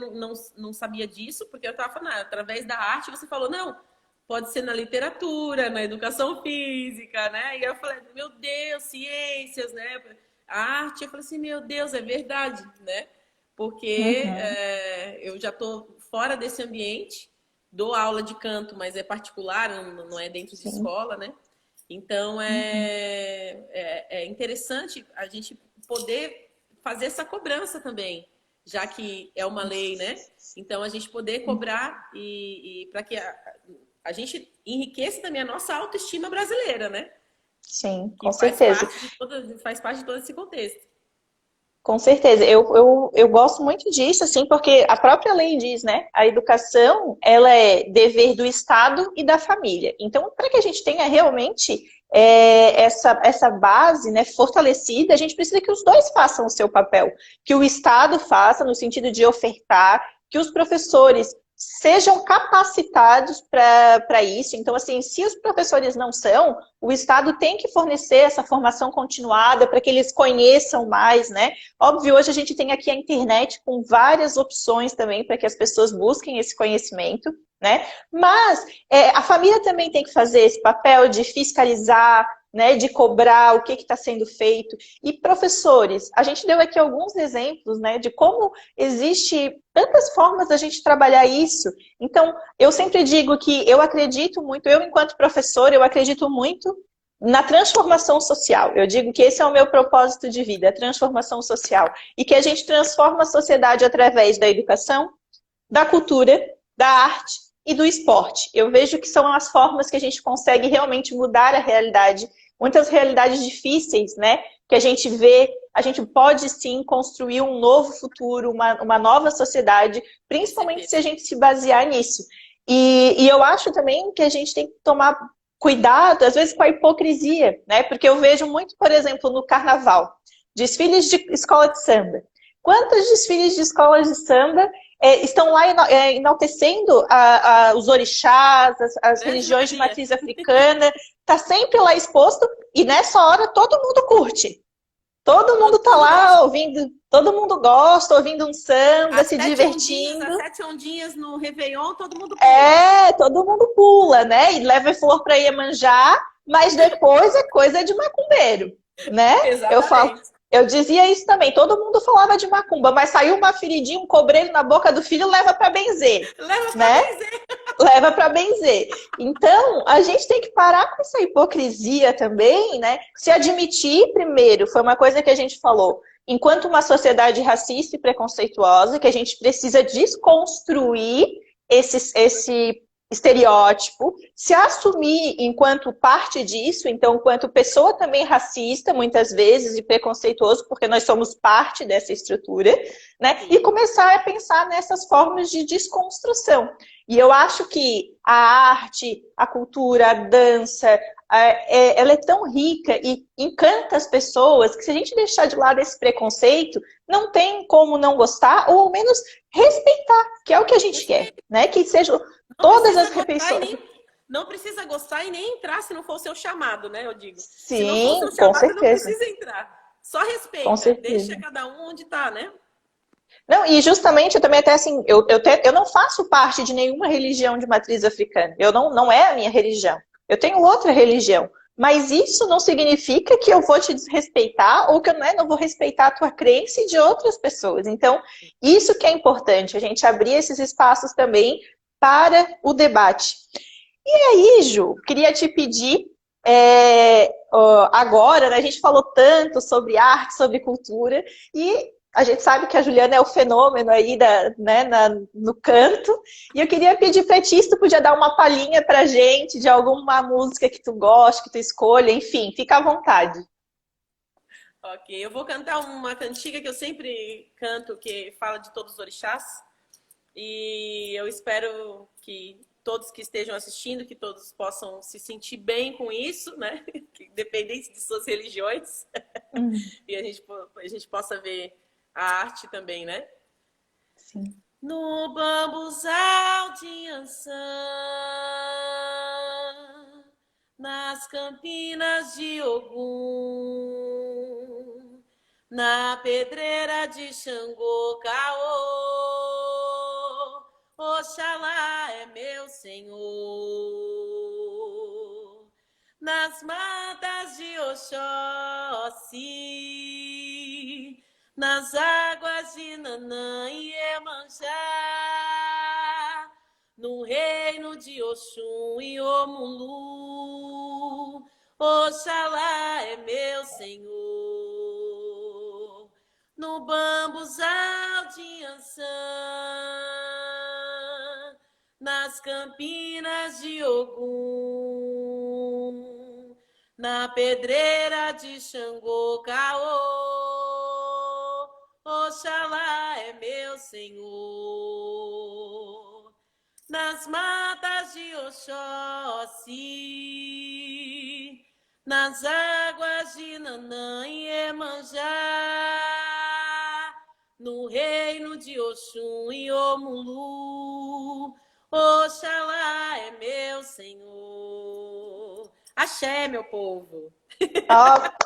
não sabia disso? Porque eu estava falando, através da arte, você falou, não, pode ser na literatura, na educação física, né? E eu falei, meu Deus, ciências, né? A arte, eu falei assim, meu Deus, é verdade, né? Porque eu já estou fora desse ambiente, dou aula de canto, mas é particular, não é dentro de escola, né? Então, é interessante a gente poder fazer essa cobrança também, já que é uma lei, né? Então, a gente poder cobrar e para que a gente enriqueça também a nossa autoestima brasileira, né? Sim, com certeza. Faz parte de todo esse contexto. Com certeza. Eu gosto muito disso, assim, porque a própria lei diz, né? A educação, ela é dever do Estado e da família. Então, para que a gente tenha realmente essa base, né, fortalecida, a gente precisa que os dois façam o seu papel. Que o Estado faça, no sentido de ofertar, que os professores sejam capacitados para isso. Então, assim, se os professores não são, o Estado tem que fornecer essa formação continuada para que eles conheçam mais, né? Óbvio, hoje a gente tem aqui a internet com várias opções também para que as pessoas busquem esse conhecimento, né? Mas a família também tem que fazer esse papel de fiscalizar, né, de cobrar o que está sendo feito. E professores, a gente deu aqui alguns exemplos, né, de como existe tantas formas da gente trabalhar isso. Então, eu sempre digo que eu acredito muito, eu enquanto professor, eu acredito muito na transformação social. Eu digo que esse é o meu propósito de vida, a transformação social. E que a gente transforma a sociedade através da educação, da cultura, da arte e do esporte. Eu vejo que são as formas que a gente consegue realmente mudar a realidade, muitas realidades difíceis, né, que a gente vê, a gente pode sim construir um novo futuro, uma nova sociedade, principalmente se a gente se basear nisso. E eu acho também que a gente tem que tomar cuidado, às vezes, com a hipocrisia, né? Porque eu vejo muito, por exemplo, no carnaval, desfiles de escola de samba. Quantos desfiles de escolas de samba estão lá enaltecendo os orixás, as religiões de matriz africana, está sempre lá exposto, e nessa hora todo mundo curte. Todo mundo tá lá ouvindo, todo mundo gosta, ouvindo um samba, se divertindo. As 7 ondinhas no Réveillon, todo mundo pula. Todo mundo pula, né? E leva flor para Iemanjá, mas depois é coisa de macumbeiro, né? Exatamente. Eu dizia isso também, todo mundo falava de macumba, mas saiu uma feridinha, um cobreiro na boca do filho, leva para benzer. Leva né? para benzer. Leva para benzer. Então, a gente tem que parar com essa hipocrisia também, né? Se admitir, primeiro, foi uma coisa que a gente falou, enquanto uma sociedade racista e preconceituosa, que a gente precisa desconstruir esse estereótipo, se assumir enquanto parte disso, então, enquanto pessoa também racista, muitas vezes, e preconceituoso, porque nós somos parte dessa estrutura, né? E começar a pensar nessas formas de desconstrução. E eu acho que a arte, a cultura, a dança, ela é tão rica e encanta as pessoas que se a gente deixar de lado esse preconceito, não tem como não gostar, ou ao menos respeitar, que é o que a gente quer, né? Que sejam todas as refeições. Não precisa gostar e nem entrar se não for o seu chamado, né? Eu digo. Sim, se não for o seu chamado, com certeza. Não precisa entrar. Só respeita, deixa cada um onde tá, né? Não, e justamente eu também até assim, eu não faço parte de nenhuma religião de matriz africana. Não é a minha religião. Eu tenho outra religião. Mas isso não significa que eu vou te desrespeitar ou que eu não vou respeitar a tua crença e de outras pessoas. Então, isso que é importante, a gente abrir esses espaços também para o debate. E aí, Ju, queria te pedir, agora, né, a gente falou tanto sobre arte, sobre cultura, e a gente sabe que a Juliana é o fenômeno aí no canto. E eu queria pedir para ti, se tu podia dar uma palhinha pra gente de alguma música que tu gosta, que tu escolha, enfim, fica à vontade. Ok, eu vou cantar uma cantiga que eu sempre canto, que fala de todos os orixás. E eu espero que todos que estejam assistindo, que todos possam se sentir bem com isso, né? Independente de suas religiões. E a gente possa ver a arte também, né? Sim. No bambuzal de Ançã, nas campinas de Ogum, na pedreira de Xangô, Caô, Oxalá é meu Senhor. Nas matas de Oxóssi, nas águas de Nanã e Iemanjá, no reino de Oxum e Omulu, Oxalá é meu Senhor. No bambuzal de Ançã, nas campinas de Ogum, na pedreira de Xangô, Caô, Oxalá é meu Senhor. Nas matas de Oxóssi, nas águas de Nanã e Iemanjá, no reino de Oxum e Omulu, Oxalá é meu Senhor. Axé, meu povo.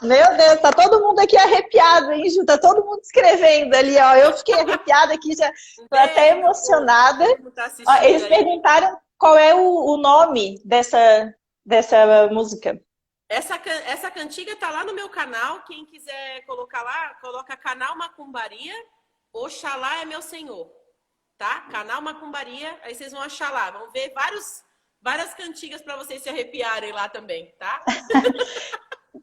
Meu Deus, tá todo mundo aqui arrepiado, hein, Ju? Tá todo mundo escrevendo ali, ó. Eu fiquei arrepiada aqui, já tô até emocionada. Eles perguntaram qual é o nome dessa música. Essa cantiga tá lá no meu canal. Quem quiser colocar lá, coloca Canal Macumbaria, Oxalá é meu Senhor. Tá? Canal Macumbaria, aí vocês vão achar lá. Vão ver várias cantigas para vocês se arrepiarem lá também, tá?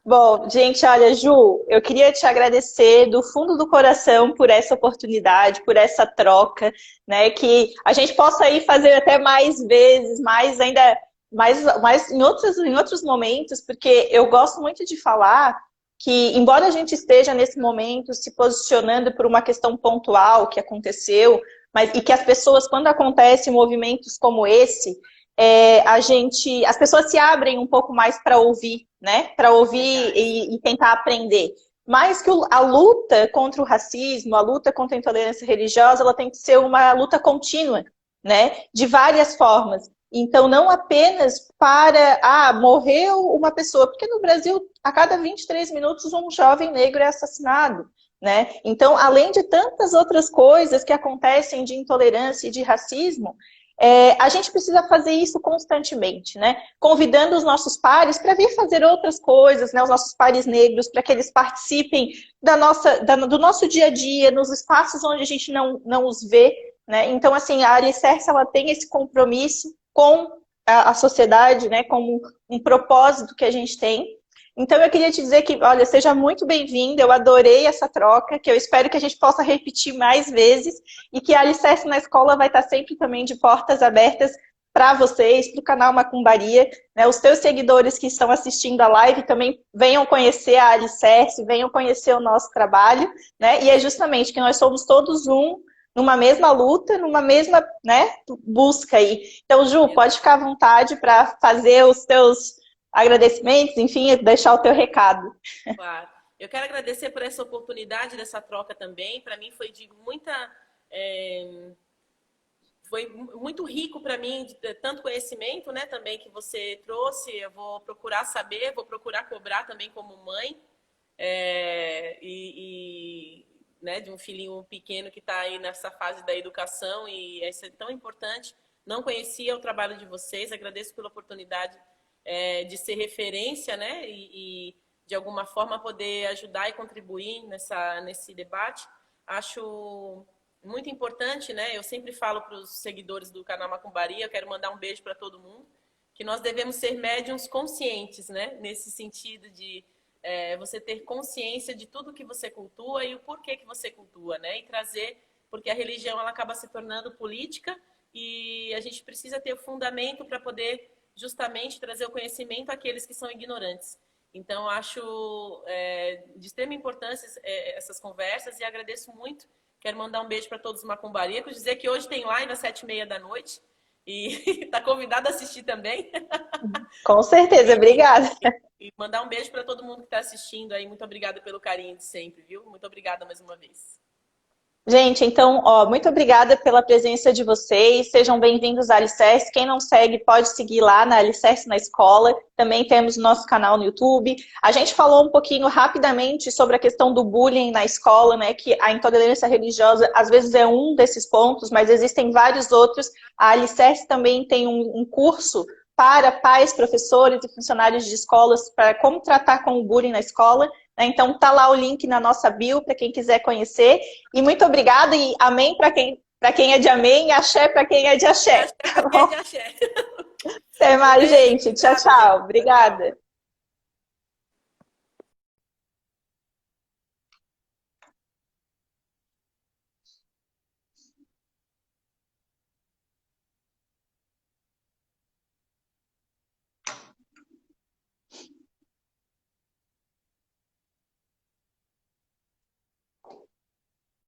Bom, gente, olha, Ju, eu queria te agradecer do fundo do coração por essa oportunidade, por essa troca, né? Que a gente possa ir fazer até mais vezes, mais em outros momentos, porque eu gosto muito de falar que, embora a gente esteja nesse momento se posicionando por uma questão pontual que aconteceu, e que as pessoas, quando acontecem movimentos como esse, as pessoas se abrem um pouco mais para ouvir, né? Para ouvir e tentar aprender. Mas que a luta contra o racismo, a luta contra a intolerância religiosa, ela tem que ser uma luta contínua, né? De várias formas. Então, não apenas para, morreu uma pessoa, porque no Brasil, a cada 23 minutos, um jovem negro é assassinado, né? Então, além de tantas outras coisas que acontecem de intolerância e de racismo, a gente precisa fazer isso constantemente, né? Convidando os nossos pares para vir fazer outras coisas, né? Os nossos pares negros, para que eles participem do nosso dia a dia, nos espaços onde a gente não os vê, né? Então, assim, a Alicerce, ela tem esse compromisso com a sociedade, né? Como um propósito que a gente tem. Então, eu queria te dizer que, olha, seja muito bem-vinda, eu adorei essa troca, que eu espero que a gente possa repetir mais vezes e que a Alicerce na Escola vai estar sempre também de portas abertas para vocês, para o canal Macumbaria, né? Os teus seguidores que estão assistindo a live também venham conhecer a Alicerce, venham conhecer o nosso trabalho, né? E é justamente que nós somos todos numa mesma luta, numa mesma, né, busca aí. Então, Ju, pode ficar à vontade para fazer os teus agradecimentos, enfim, deixar o teu recado. Claro. Eu quero agradecer por essa oportunidade dessa troca também. Para mim foi de foi muito rico para mim, de tanto conhecimento, né, também que você trouxe. Eu vou procurar saber, vou procurar cobrar também como mãe, né, de um filhinho pequeno que está aí nessa fase da educação, e isso é tão importante. Não conhecia o trabalho de vocês, agradeço pela oportunidade de ser referência, né, e de alguma forma poder ajudar e contribuir nesse debate. Acho muito importante, né? Eu sempre falo para os seguidores do canal Macumbaria, eu quero mandar um beijo para todo mundo, que nós devemos ser médiums conscientes, né? Nesse sentido de você ter consciência de tudo que você cultua e o porquê que você cultua, né? E trazer, porque a religião ela acaba se tornando política e a gente precisa ter o fundamento para poder justamente trazer o conhecimento àqueles que são ignorantes. Então, acho de extrema importância essas conversas e agradeço muito. Quero mandar um beijo para todos os macumbaríacos, dizer que hoje tem live às 7h30 e está convidado a assistir também. Com certeza, obrigada. E mandar um beijo para todo mundo que está assistindo aí. Muito obrigada pelo carinho de sempre, viu? Muito obrigada mais uma vez. Gente, então, muito obrigada pela presença de vocês. Sejam bem-vindos à Alicerce. Quem não segue, pode seguir lá na Alicerce na Escola. Também temos o nosso canal no YouTube. A gente falou um pouquinho rapidamente sobre a questão do bullying na escola, né? Que a intolerância religiosa, às vezes, é um desses pontos, mas existem vários outros. A Alicerce também tem um curso para pais, professores e funcionários de escolas para como tratar com o bullying na escola. Então tá lá o link na nossa bio para quem quiser conhecer. E muito obrigada e amém para quem é de amém e axé para quem é de axé. Axé pra quem é de axé. Até mais, gente. Tchau, tchau. Obrigada.